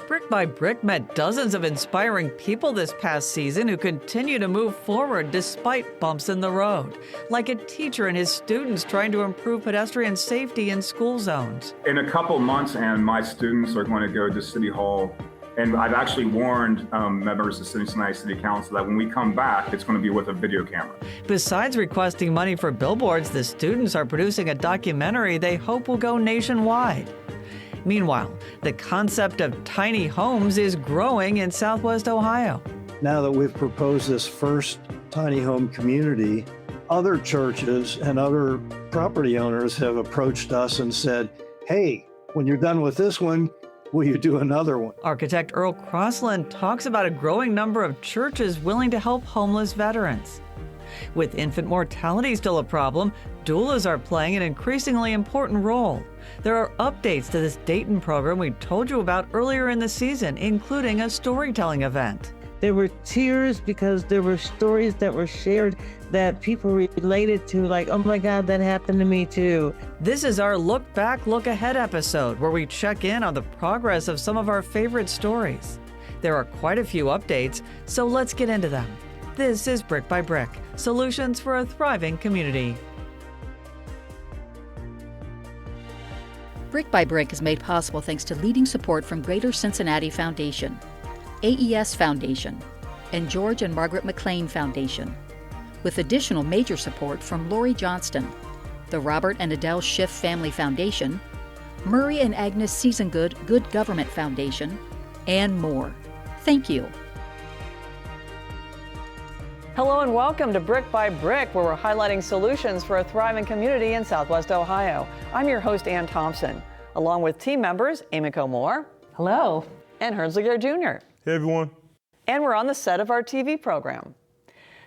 Brick by Brick met dozens of inspiring people this past season who continue to move forward despite bumps in the road, like a teacher and his students trying to improve pedestrian safety in school zones. In a couple months, and my students are going to go to City Hall, and I've actually warned members of Cincinnati City Council that when we come back, it's going to be with a video camera. Besides requesting money for billboards, the students are producing a documentary they hope will go nationwide. Meanwhile, the concept of tiny homes is growing in Southwest Ohio. Now that we've proposed this first tiny home community, other churches and other property owners have approached us and said, hey, when you're done with this one, will you do another one? Architect Earl Crossland talks about a growing number of churches willing to help homeless veterans. With infant mortality still a problem, doulas are playing an increasingly important role. There are updates to this Dayton program we told you about earlier in the season, including a storytelling event. There were tears because there were stories that were shared that people related to, like, oh my God, that happened to me too. This is our Look Back, Look Ahead episode, where we check in on the progress of some of our favorite stories. There are quite a few updates, so let's get into them. This is Brick by Brick, solutions for a thriving community. Brick by Brick is made possible thanks to leading support from Greater Cincinnati Foundation, AES Foundation, and George and Margaret McLean Foundation, with additional major support from Lori Johnston, the Robert and Adele Schiff Family Foundation, Murray and Agnes Seasongood Good Government Foundation, and more. Thank you. Hello and welcome to Brick by Brick, where we're highlighting solutions for a thriving community in Southwest Ohio. I'm your host, Ann Thompson, along with team members Emiko Moore. Hello. And Hernsliger Jr. Hey, everyone. And we're on the set of our TV program.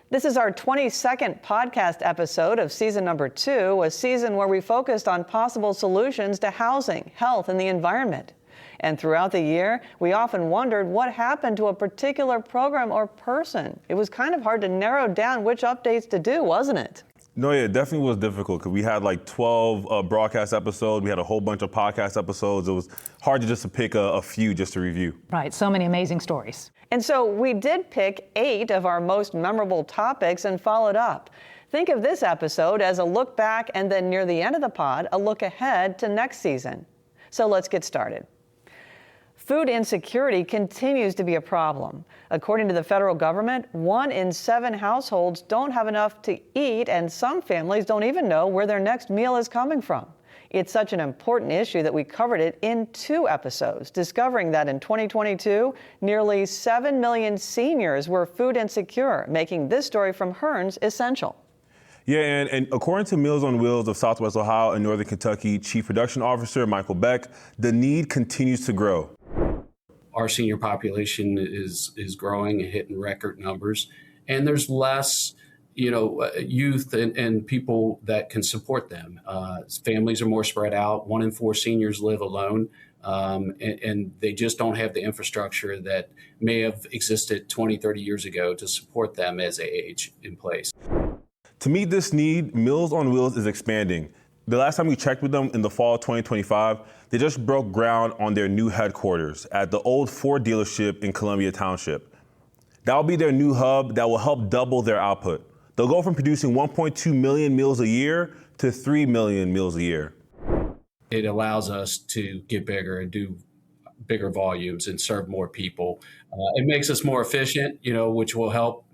This is our 22nd podcast episode of season number 2, a season where we focused on possible solutions to housing, health, and the environment. And throughout the year, we often wondered what happened to a particular program or person. It was kind of hard to narrow down which updates to do, wasn't it? No, yeah, it definitely was difficult because we had like 12 broadcast episodes. We had a whole bunch of podcast episodes. It was hard to pick a few just to review. Right, so many amazing stories. And so we did pick 8 of our most memorable topics and followed up. Think of this episode as a look back and then near the end of the pod, a look ahead to next season. So let's get started. Food insecurity continues to be a problem. According to the federal government, 1 in 7 households don't have enough to eat, and some families don't even know where their next meal is coming from. It's such an important issue that we covered it in 2 episodes, discovering that in 2022, nearly 7 million seniors were food insecure, making this story from Hearns essential. Yeah, and according to Meals on Wheels of Southwest Ohio and Northern Kentucky Chief Production Officer Michael Beck, the need continues to grow. Our senior population is growing and hitting record numbers, and there's less, youth and people that can support them. Families are more spread out. 1 in 4 seniors live alone, and they just don't have the infrastructure that may have existed 20, 30 years ago to support them as they age in place. To meet this need, Meals on Wheels is expanding. The last time we checked with them in the fall of 2025, they just broke ground on their new headquarters at the old Ford dealership in Columbia Township. That will be their new hub that will help double their output. They'll go from producing 1.2 million meals a year to 3 million meals a year. It allows us to get bigger and do bigger volumes and serve more people. It makes us more efficient, which will help,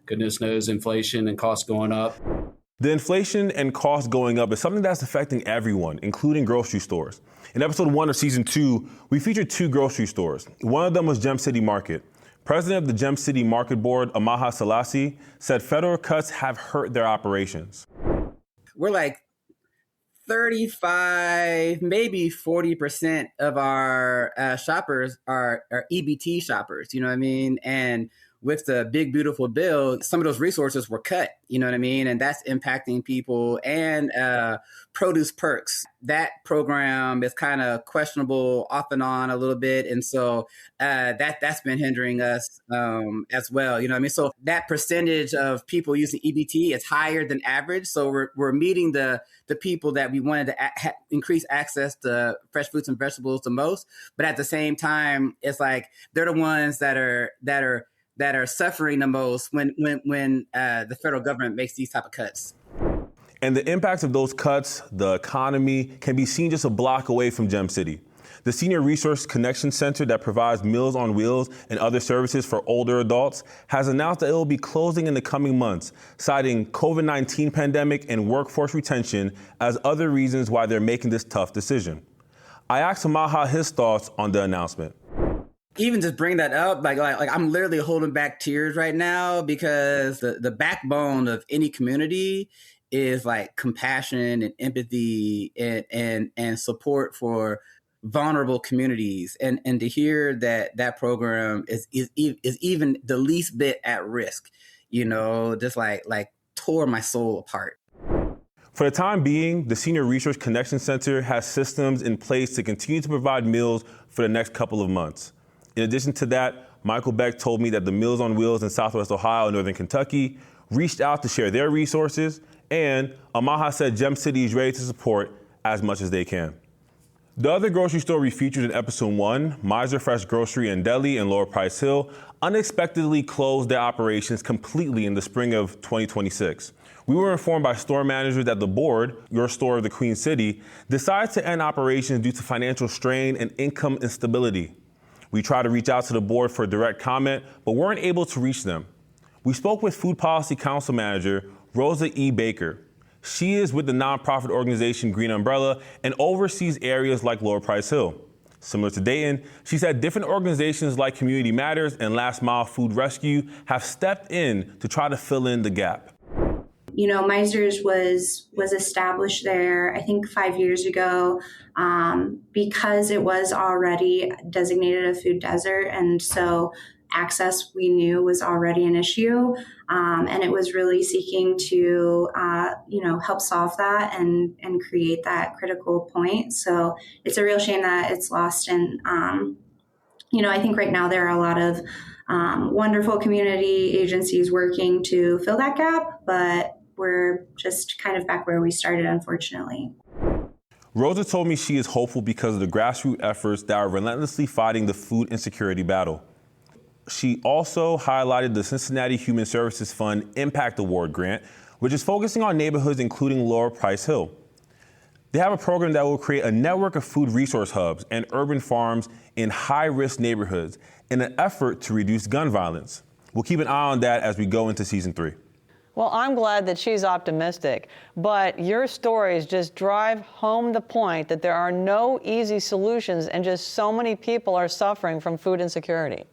goodness knows, inflation and costs going up. The inflation and cost going up is something that's affecting everyone, including grocery stores. In episode 1 of season 2, we featured 2 grocery stores. One of them was Gem City Market. President of the Gem City Market Board, Amaha Sellassie, said federal cuts have hurt their operations. We're like 35, maybe 40% of our shoppers are EBT shoppers, you know what I mean? And with the big, beautiful bill, some of those resources were cut, you know what I mean? And that's impacting people. And produce perks. That program is kind of questionable off and on a little bit. And so that's been hindering us as well. You know what I mean? So that percentage of people using EBT is higher than average. So we're meeting the people that we wanted to increase access to fresh fruits and vegetables the most. But at the same time, it's like they're the ones that are suffering the most when the federal government makes these type of cuts. And the impacts of those cuts, the economy, can be seen just a block away from Gem City. The Senior Resource Connection Center that provides Meals on Wheels and other services for older adults has announced that it will be closing in the coming months, citing COVID-19 pandemic and workforce retention as other reasons why they're making this tough decision. I asked Amaha his thoughts on the announcement. Even just bring that up, like I'm literally holding back tears right now because the backbone of any community is like compassion and empathy and support for vulnerable communities, and to hear that program is even the least bit at risk, you know, just like tore my soul apart. For the time being, the Senior Resource Connection Center has systems in place to continue to provide meals for the next couple of months. In addition to that, Michael Beck told me that the Meals on Wheels in Southwest Ohio and Northern Kentucky reached out to share their resources, and Amaha said Gem City is ready to support as much as they can. The other grocery store we featured in episode 1, Miser Fresh Grocery and Deli in Lower Price Hill, unexpectedly closed their operations completely in the spring of 2026. We were informed by store managers that the board, your store of the Queen City, decided to end operations due to financial strain and income instability. We tried to reach out to the board for a direct comment, but weren't able to reach them. We spoke with Food Policy Council Manager Rosa Baker. She is with the nonprofit organization Green Umbrella and oversees areas like Lower Price Hill. Similar to Dayton, she said different organizations like Community Matters and Last Mile Food Rescue have stepped in to try to fill in the gap. You know, Miser's was established there, I think 5 years ago, because it was already designated a food desert. And so access, we knew, was already an issue. And it was really seeking to, help solve that and create that critical point. So it's a real shame that it's lost. And, I think right now there are a lot of wonderful community agencies working to fill that gap, but we're just kind of back where we started, unfortunately. Rosa told me she is hopeful because of the grassroots efforts that are relentlessly fighting the food insecurity battle. She also highlighted the Cincinnati Human Services Fund Impact Award grant, which is focusing on neighborhoods including Lower Price Hill. They have a program that will create a network of food resource hubs and urban farms in high-risk neighborhoods in an effort to reduce gun violence. We'll keep an eye on that as we go into season 3. Well, I'm glad that she's optimistic, but your stories just drive home the point that there are no easy solutions and just so many people are suffering from food insecurity.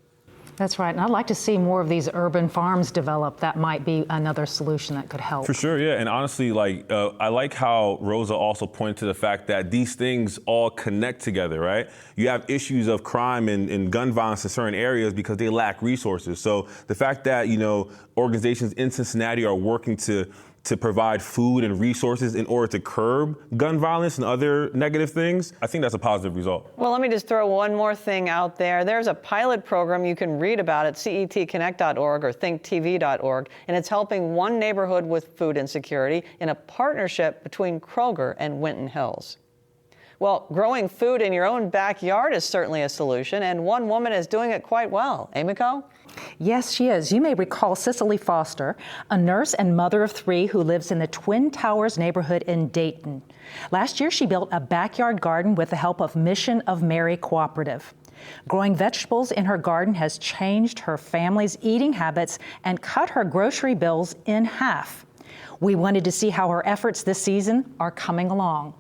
That's right, and I'd like to see more of these urban farms develop. That might be another solution that could help. For sure, yeah, and honestly, I like how Rosa also pointed to the fact that these things all connect together, right? You have issues of crime and gun violence in certain areas because they lack resources. So the fact that, organizations in Cincinnati are working to provide food and resources in order to curb gun violence and other negative things, I think that's a positive result. Well, let me just throw one more thing out there. There's a pilot program you can read about at cettconnect.org or thinktv.org, and it's helping one neighborhood with food insecurity in a partnership between Kroger and Winton Hills. Well, growing food in your own backyard is certainly a solution, and one woman is doing it quite well. Emiko? Yes, she is. You may recall Cecily Foster, a nurse and mother of 3 who lives in the Twin Towers neighborhood in Dayton. Last year, she built a backyard garden with the help of Mission of Mary Cooperative. Growing vegetables in her garden has changed her family's eating habits and cut her grocery bills in half. We wanted to see how her efforts this season are coming along.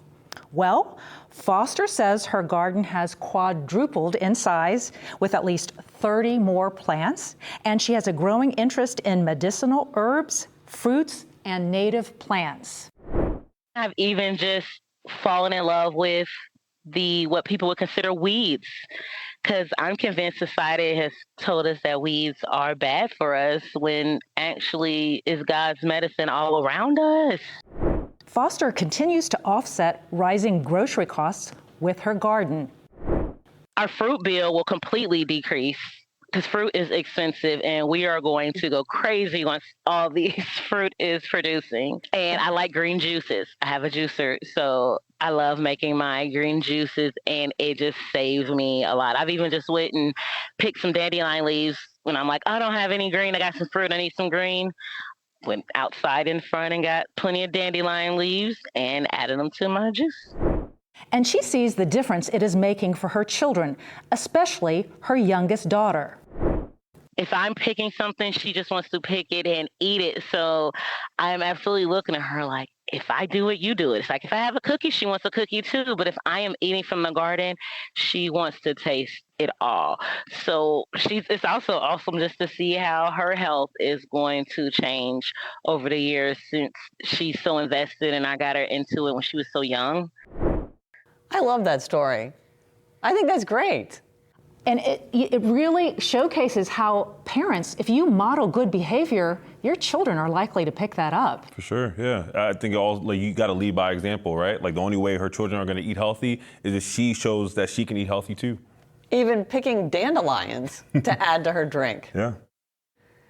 Well, Foster says her garden has quadrupled in size with at least 30 more plants, and she has a growing interest in medicinal herbs, fruits, and native plants. I've even just fallen in love with what people would consider weeds, because I'm convinced society has told us that weeds are bad for us when actually is God's medicine all around us. Foster continues to offset rising grocery costs with her garden. Our fruit bill will completely decrease because fruit is expensive and we are going to go crazy once all these fruit is producing. And I like green juices. I have a juicer, so I love making my green juices and it just saves me a lot. I've even just went and picked some dandelion leaves when I'm like, I don't have any green. I got some fruit. I need some green. Went outside in front and got plenty of dandelion leaves and added them to my juice. And she sees the difference it is making for her children, especially her youngest daughter. If I'm picking something, she just wants to pick it and eat it. So I'm absolutely looking at her like, if I do it, you do it. It's like if I have a cookie, she wants a cookie too. But if I am eating from the garden, she wants to taste it all. So it's also awesome just to see how her health is going to change over the years since she's so invested and I got her into it when she was so young. I love that story. I think that's great. And it really showcases how parents, if you model good behavior, your children are likely to pick that up. For sure, yeah. I think you got to lead by example, right? Like the only way her children are going to eat healthy is if she shows that she can eat healthy too. Even picking dandelions to add to her drink. Yeah.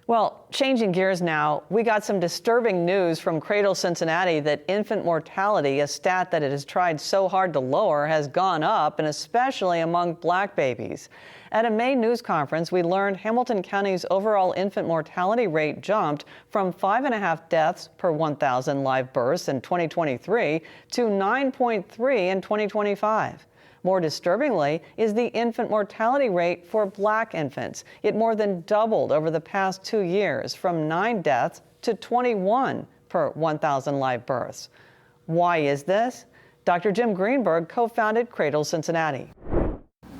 Well, changing gears now, we got some disturbing news from Cradle Cincinnati that infant mortality, a stat that it has tried so hard to lower, has gone up, and especially among Black babies. At a May news conference, we learned Hamilton County's overall infant mortality rate jumped from 5.5 deaths per 1,000 live births in 2023 to 9.3 in 2025. More disturbingly is the infant mortality rate for Black infants. It more than doubled over the past 2 years, from 9 deaths to 21 per 1,000 live births. Why is this? Dr. Jim Greenberg co-founded Cradle Cincinnati.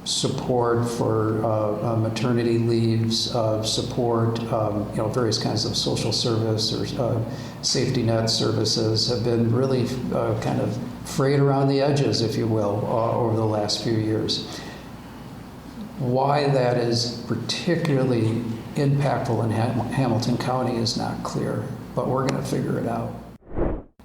Support for maternity leaves, support, various kinds of social service or safety net services have been really kind of frayed around the edges, if you will, over the last few years. Why that is particularly impactful in Hamilton County is not clear, but we're going to figure it out.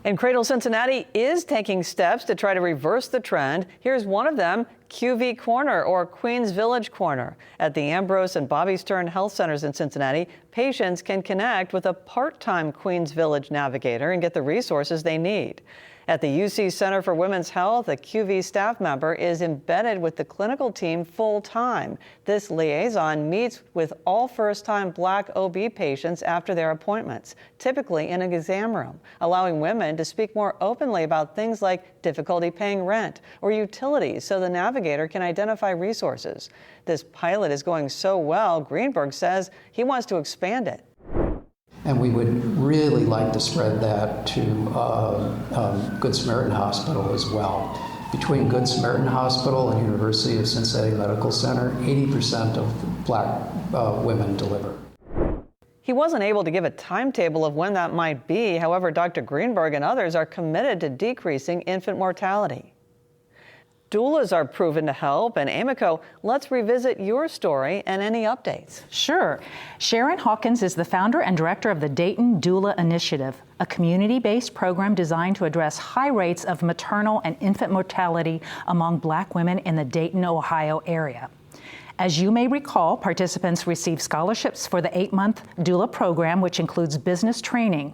And Cradle Cincinnati is taking steps to try to reverse the trend. Here's one of them, QV Corner, or Queens Village Corner. At the Ambrose and Bobby Stern Health Centers in Cincinnati, patients can connect with a part-time Queens Village navigator and get the resources they need. At the UC Center for Women's Health, a QV staff member is embedded with the clinical team full-time. This liaison meets with all first-time Black OB patients after their appointments, typically in an exam room, allowing women to speak more openly about things like difficulty paying rent or utilities so the navigator can identify resources. This pilot is going so well, Greenberg says he wants to expand it. And we would really like to spread that to Good Samaritan Hospital as well. Between Good Samaritan Hospital and University of Cincinnati Medical Center, 80% of Black women deliver. He wasn't able to give a timetable of when that might be. However, Dr. Greenberg and others are committed to decreasing infant mortality. Doulas are proven to help, and Amico, let's revisit your story and any updates. Sure. Sharon Hawkins is the founder and director of the Dayton Doula Initiative, a community-based program designed to address high rates of maternal and infant mortality among Black women in the Dayton, Ohio area. As you may recall, participants receive scholarships for the 8-month doula program, which includes business training.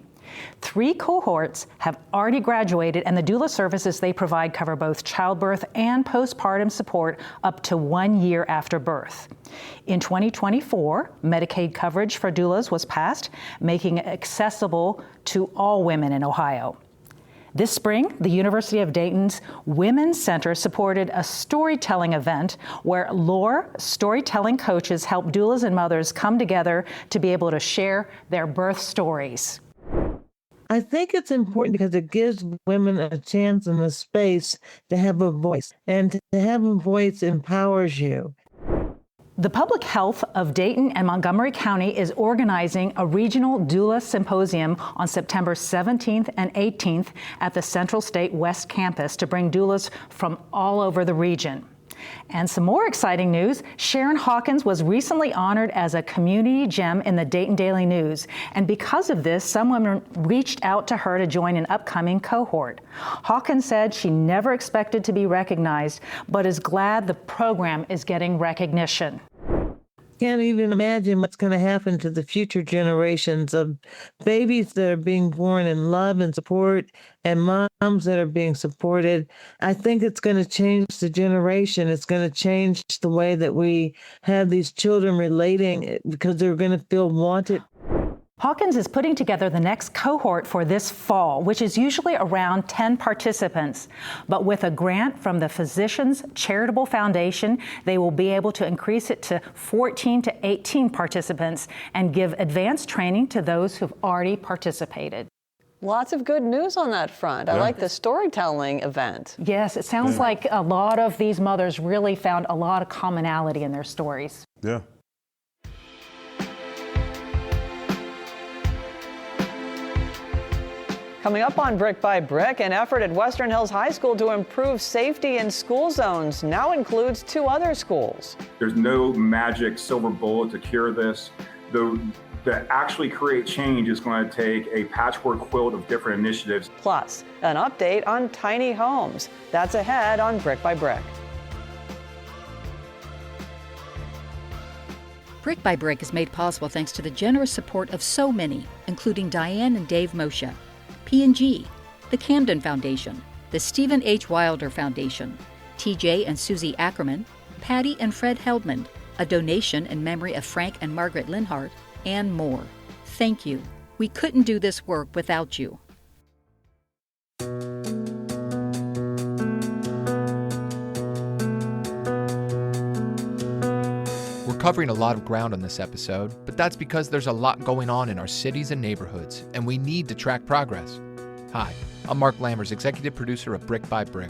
3 cohorts have already graduated, and the doula services they provide cover both childbirth and postpartum support up to 1 year after birth. In 2024, Medicaid coverage for doulas was passed, making it accessible to all women in Ohio. This spring, the University of Dayton's Women's Center supported a storytelling event where Lore storytelling coaches help doulas and mothers come together to be able to share their birth stories. I think it's important because it gives women a chance and a space to have a voice, and to have a voice empowers you. The Public Health of Dayton and Montgomery County is organizing a regional doula symposium on September 17th and 18th at the Central State West Campus to bring doulas from all over the region. And some more exciting news, Sharon Hawkins was recently honored as a community gem in the Dayton Daily News. And because of this, some women reached out to her to join an upcoming cohort. Hawkins said she never expected to be recognized, but is glad the program is getting recognition. Can't even imagine what's going to happen to the future generations of babies that are being born in love and support and moms that are being supported. I think it's going to change the generation. It's going to change the way that we have these children relating because they're going to feel wanted. Hawkins is putting together the next cohort for this fall, which is usually around 10 participants. But with a grant from the Physicians Charitable Foundation, they will be able to increase it to 14 to 18 participants and give advanced training to those who've already participated. Lots of good news on that front. I like the storytelling event. Yes, it sounds like a lot of these mothers really found a lot of commonality in their stories. Yeah. Coming up on Brick by Brick, an effort at Western Hills High School to improve safety in school zones now includes 2 other schools. There's no magic silver bullet to cure this. To actually create change is going to take a patchwork quilt of different initiatives. Plus, an update on tiny homes. That's ahead on Brick by Brick. Brick by Brick is made possible thanks to the generous support of so many, including Diane and Dave Moshe, P&G, the Camden Foundation, the Stephen H. Wilder Foundation, TJ and Susie Ackerman, Patty and Fred Heldman, a donation in memory of Frank and Margaret Linhart, and more. Thank you. We couldn't do this work without you. We're covering a lot of ground on this episode, but that's because there's a lot going on in our cities and neighborhoods, and we need to track progress. Hi, I'm Mark Lammers, executive producer of Brick by Brick.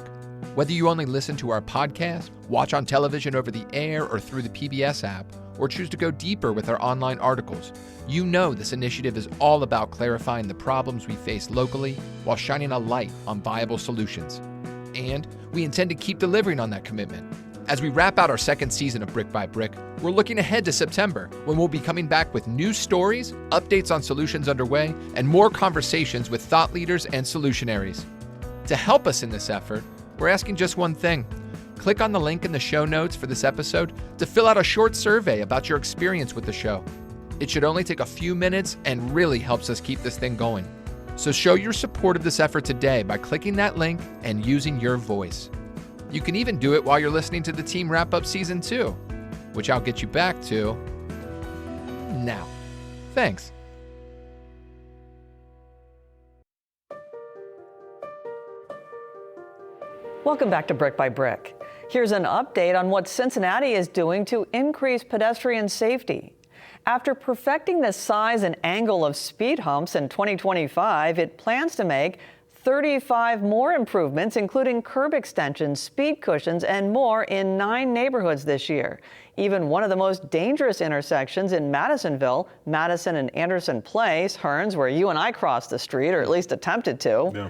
Whether you only listen to our podcast, watch on television over the air or through the PBS app, or choose to go deeper with our online articles, you know this initiative is all about clarifying the problems we face locally while shining a light on viable solutions. And we intend to keep delivering on that commitment. As we wrap out our second season of Brick by Brick, we're looking ahead to September, when we'll be coming back with new stories, updates on solutions underway, and more conversations with thought leaders and solutionaries. To help us in this effort, we're asking just one thing. Click on the link in the show notes for this episode to fill out a short survey about your experience with the show. It should only take a few minutes and really helps us keep this thing going. So show your support of this effort today by clicking that link and using your voice. You can even do it while you're listening to the team wrap up season 2, which I'll get you back to now. Thanks. Welcome back to Brick by Brick. Here's an update on what Cincinnati is doing to increase pedestrian safety. After perfecting the size and angle of speed humps in 2025, it plans to make 35 more improvements, including curb extensions, speed cushions, and more in 9 neighborhoods this year. Even one of the most dangerous intersections in Madisonville, Madison and Anderson Place, Hearns, where you and I crossed the street, or at least attempted to. Yeah.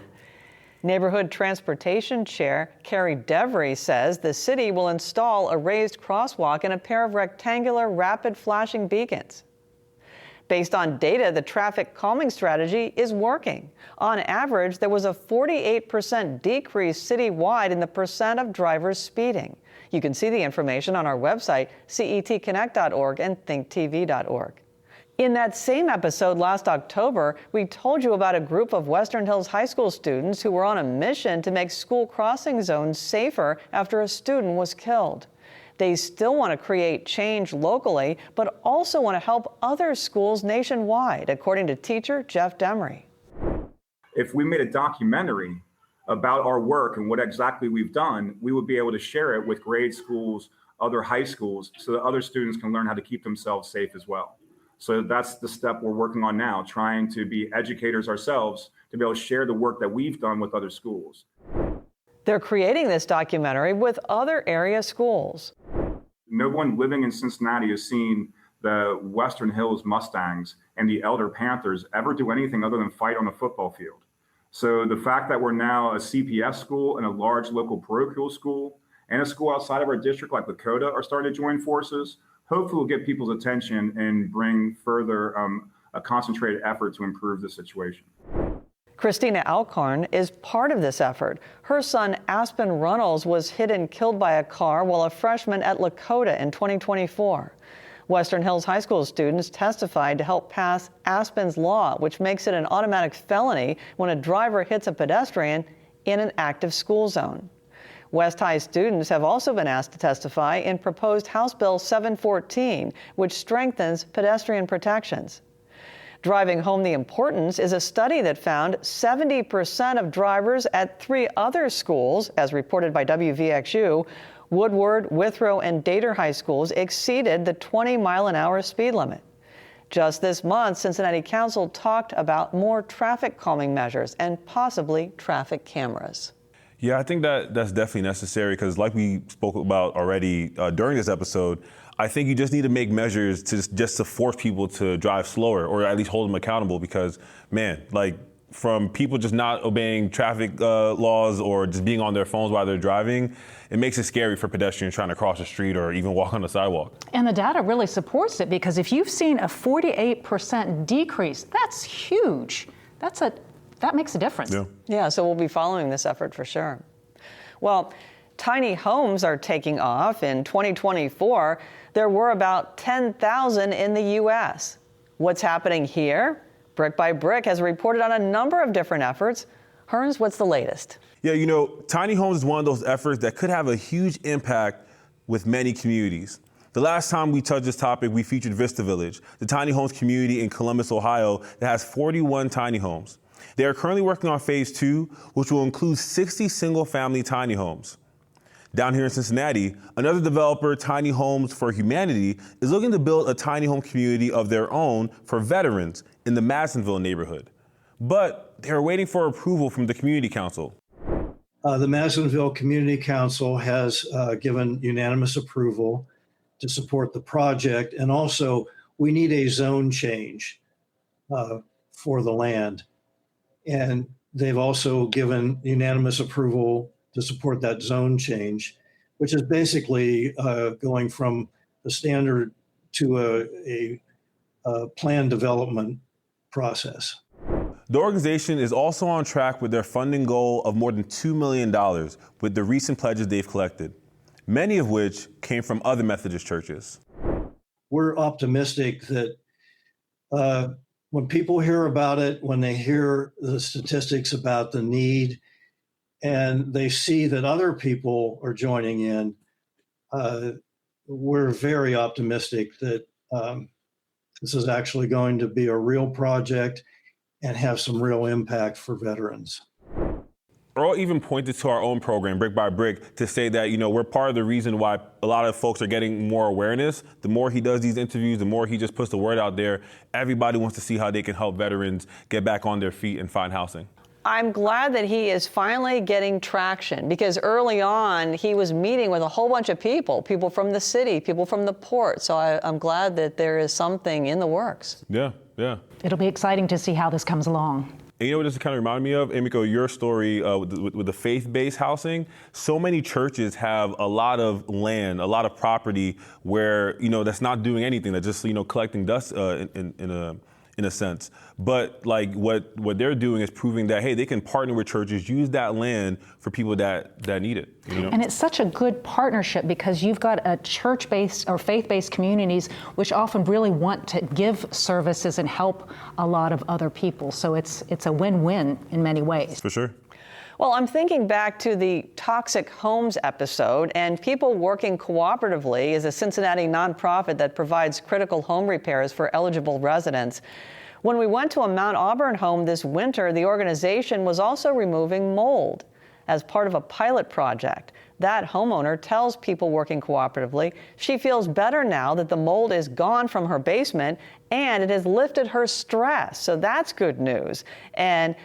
Neighborhood Transportation Chair Carrie Demaree says the city will install a raised crosswalk and a pair of rectangular rapid flashing beacons. Based on data, the traffic calming strategy is working. On average, there was a 48% decrease citywide in the percent of drivers speeding. You can see the information on our website, cetconnect.org and thinktv.org. In that same episode last October, we told you about a group of Western Hills High School students who were on a mission to make school crossing zones safer after a student was killed. They still want to create change locally, but also want to help other schools nationwide, according to teacher Jeff Demaree. If we made a documentary about our work and what exactly we've done, we would be able to share it with grade schools, other high schools, so that other students can learn how to keep themselves safe as well. So that's the step we're working on now, trying to be educators ourselves to be able to share the work that we've done with other schools. They're creating this documentary with other area schools. No one living in Cincinnati has seen the Western Hills Mustangs and the Elder Panthers ever do anything other than fight on a football field. So the fact that we're now a CPS school and a large local parochial school and a school outside of our district like Lakota are starting to join forces, hopefully will get people's attention and bring further a concentrated effort to improve the situation. Christina Alcorn is part of this effort. Her son, Aspen Runnels, was hit and killed by a car while a freshman at Lakota in 2024. Western Hills High School students testified to help pass Aspen's Law, which makes it an automatic felony when a driver hits a pedestrian in an active school zone. West High students have also been asked to testify in proposed House Bill 714, which strengthens pedestrian protections. Driving home the importance is a study that found 70% of drivers at 3 other schools, as reported by WVXU, Woodward, Withrow, and Dater High Schools, exceeded the 20-mile-an-hour speed limit. Just this month, Cincinnati Council talked about more traffic calming measures and possibly traffic cameras. Yeah, I think that's definitely necessary because like we spoke about already during this episode, I think you just need to make measures to force people to drive slower or at least hold them accountable because, man, like from people just not obeying traffic laws or just being on their phones while they're driving, it makes it scary for pedestrians trying to cross the street or even walk on the sidewalk. And the data really supports it because if you've seen a 48% decrease, that's huge. That makes a difference. Yeah, so we'll be following this effort for sure. Well, tiny homes are taking off. In 2024, there were about 10,000 in the U.S. What's happening here? Brick by Brick has reported on a number of different efforts. Hearns, what's the latest? Yeah, you know, tiny homes is one of those efforts that could have a huge impact with many communities. The last time we touched this topic, we featured Vista Village, the tiny homes community in Columbus, Ohio, that has 41 tiny homes. They are currently working on phase 2, which will include 60 single-family tiny homes. Down here in Cincinnati, another developer, Tiny Homes for Humanity, is looking to build a tiny home community of their own for veterans in the Madisonville neighborhood. But they're waiting for approval from the Community Council. The Madisonville Community Council has given unanimous approval to support the project, and also we need a zone change for the land. And they've also given unanimous approval to support that zone change, which is basically going from the standard to a planned development process. The organization is also on track with their funding goal of more than $2 million with the recent pledges they've collected, many of which came from other Methodist churches. We're optimistic that when people hear about it, when they hear the statistics about the need, and they see that other people are joining in, we're very optimistic that this is actually going to be a real project and have some real impact for veterans. Earl even pointed to our own program, Brick by Brick, to say that, you know, we're part of the reason why a lot of folks are getting more awareness. The more he does these interviews, the more he just puts the word out there. Everybody wants to see how they can help veterans get back on their feet and find housing. I'm glad that he is finally getting traction because early on he was meeting with a whole bunch of people from the city, people from the port. So I'm glad that there is something in the works. Yeah. It'll be exciting to see how this comes along. And you know what this kind of reminded me of? Emiko, your story with the faith-based housing. So many churches have a lot of land, a lot of property where, you know, that's not doing anything. They're just, you know, collecting dust in a sense. But like what they're doing is proving that, hey, they can partner with churches, use that land for people that need it. You know? And it's such a good partnership because you've got a church-based or faith-based communities which often really want to give services and help a lot of other people. So it's a win-win in many ways. For sure. Well, I'm thinking back to the Toxic Homes episode, and People Working Cooperatively is a Cincinnati nonprofit that provides critical home repairs for eligible residents. When we went to a Mount Auburn home this winter, the organization was also removing mold as part of a pilot project. That homeowner tells People Working Cooperatively she feels better now that the mold is gone from her basement and it has lifted her stress. So that's good news. And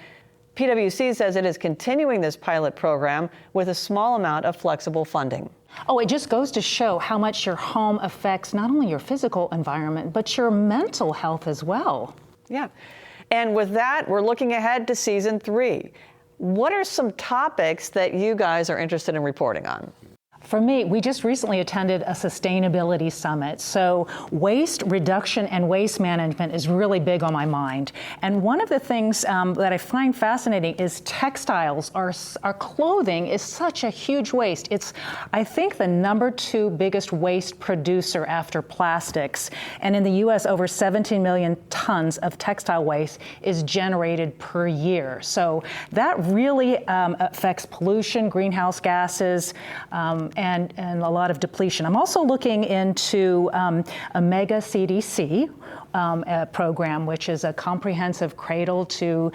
PwC says it is continuing this pilot program with a small amount of flexible funding. Oh, it just goes to show how much your home affects not only your physical environment, but your mental health as well. Yeah. And with that, we're looking ahead to season 3. What are some topics that you guys are interested in reporting on? For me, we just recently attended a sustainability summit. So waste reduction and waste management is really big on my mind. And one of the things that I find fascinating is textiles. Our clothing is such a huge waste. It's, I think, the number 2 biggest waste producer after plastics. And in the U.S., over 17 million tons of textile waste is generated per year. So that really affects pollution, greenhouse gases, and a lot of depletion. I'm also looking into a mega CDC program, which is a comprehensive cradle to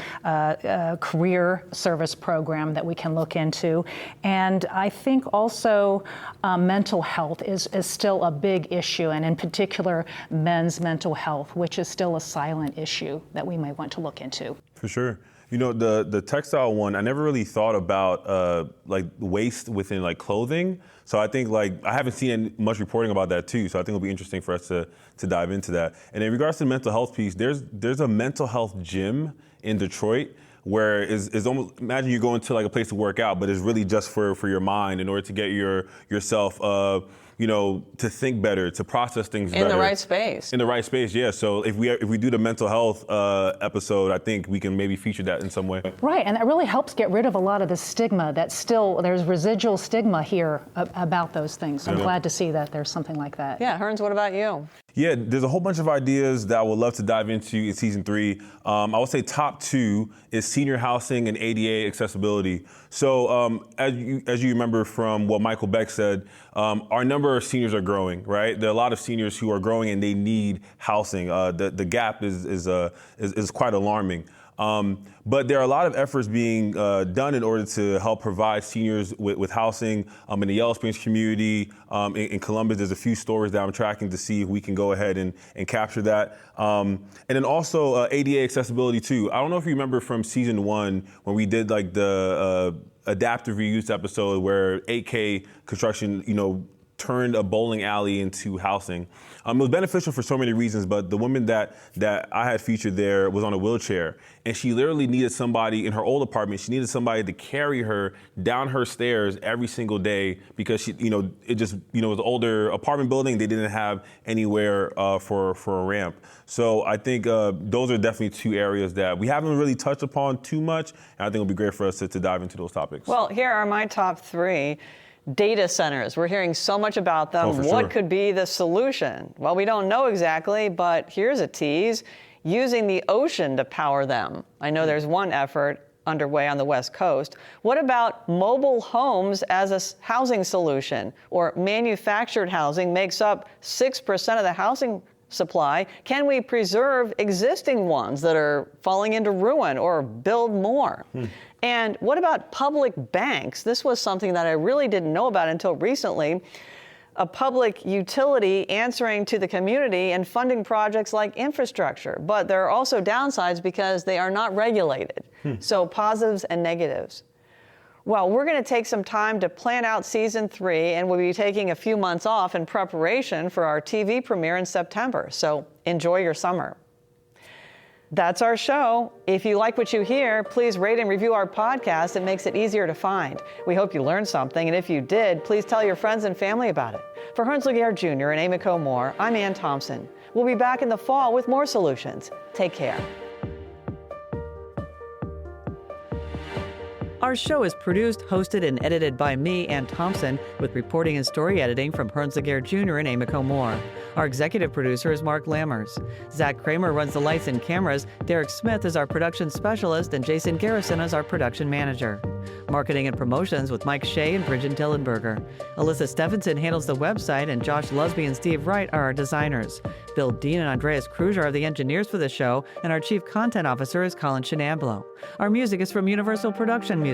career service program that we can look into. And I think also mental health is still a big issue, and in particular, men's mental health, which is still a silent issue that we might want to look into. For sure. You know, the textile one, I never really thought about like waste within like clothing. So I think like I haven't seen much reporting about that too. So I think it'll be interesting for us to dive into that. And in regards to the mental health piece, there's a mental health gym in Detroit where is almost, imagine you go into like a place to work out, but it's really just for your mind in order to get yourself you know, to think better, to process things better. In the right space. In the right space, yeah. So if we do the mental health episode, I think we can maybe feature that in some way. Right, and that really helps get rid of a lot of the stigma that still, there's residual stigma here about those things. So I'm glad to see that there's something like that. Yeah, Hearns, what about you? Yeah, there's a whole bunch of ideas that I would love to dive into in season 3. I would say top 2 is senior housing and ADA accessibility. So as you remember from what Michael Beck said, our number of seniors are growing, right? There are a lot of seniors who are growing and they need housing. The gap is quite alarming. But there are a lot of efforts being done in order to help provide seniors with housing in the Yellow Springs community. In Columbus, there's a few stories that I'm tracking to see if we can go ahead and capture that. And then also ADA accessibility too. I don't know if you remember from season 1 when we did like the adaptive reuse episode where 8K construction, you know, turned a bowling alley into housing. It was beneficial for so many reasons, but the woman that I had featured there was on a wheelchair, and she literally needed somebody in her old apartment. She needed somebody to carry her down her stairs every single day because she, it just, it was an older apartment building. They didn't have anywhere for a ramp. So I think those are definitely 2 areas that we haven't really touched upon too much, and I think it'll be great for us to dive into those topics. Well, here are my top 3. Data centers. We're hearing so much about them. What could be the solution? Well, we don't know exactly, but here's a tease. Using the ocean to power them. I know there's one effort underway on the West Coast. What about mobile homes as a housing solution? Or manufactured housing makes up 6% of the housing supply. Can we preserve existing ones that are falling into ruin or build more? And what about public banks? This was something that I really didn't know about until recently. A public utility answering to the community and funding projects like infrastructure. But there are also downsides because they are not regulated. So positives and negatives. Well, we're going to take some time to plan out season 3, and we'll be taking a few months off in preparation for our TV premiere in September. So enjoy your summer. That's our show. If you like what you hear, please rate and review our podcast. It makes it easier to find. We hope you learned something, and if you did, please tell your friends and family about it. For Hearns Laguerre Jr. and Amy Moore, I'm Ann Thompson. We'll be back in the fall with more solutions. Take care. Our show is produced, hosted, and edited by me, Ann Thompson, with reporting and story editing from Hearns Laguerre Jr. and Amy Moore. Our executive producer is Mark Lammers. Zach Kramer runs the lights and cameras. Derek Smith is our production specialist, and Jason Garrison is our production manager. Marketing and promotions with Mike Shea and Bridget Dillenberger. Alyssa Stephenson handles the website, and Josh Lusby and Steve Wright are our designers. Bill Dean and Andreas Kruger are the engineers for the show, and our chief content officer is Colin Shinamblo. Our music is from Universal Production Music.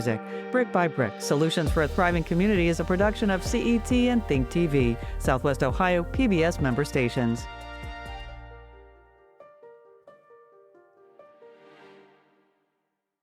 Brick by Brick, Solutions for a Thriving Community is a production of CET and Think TV, Southwest Ohio PBS member stations.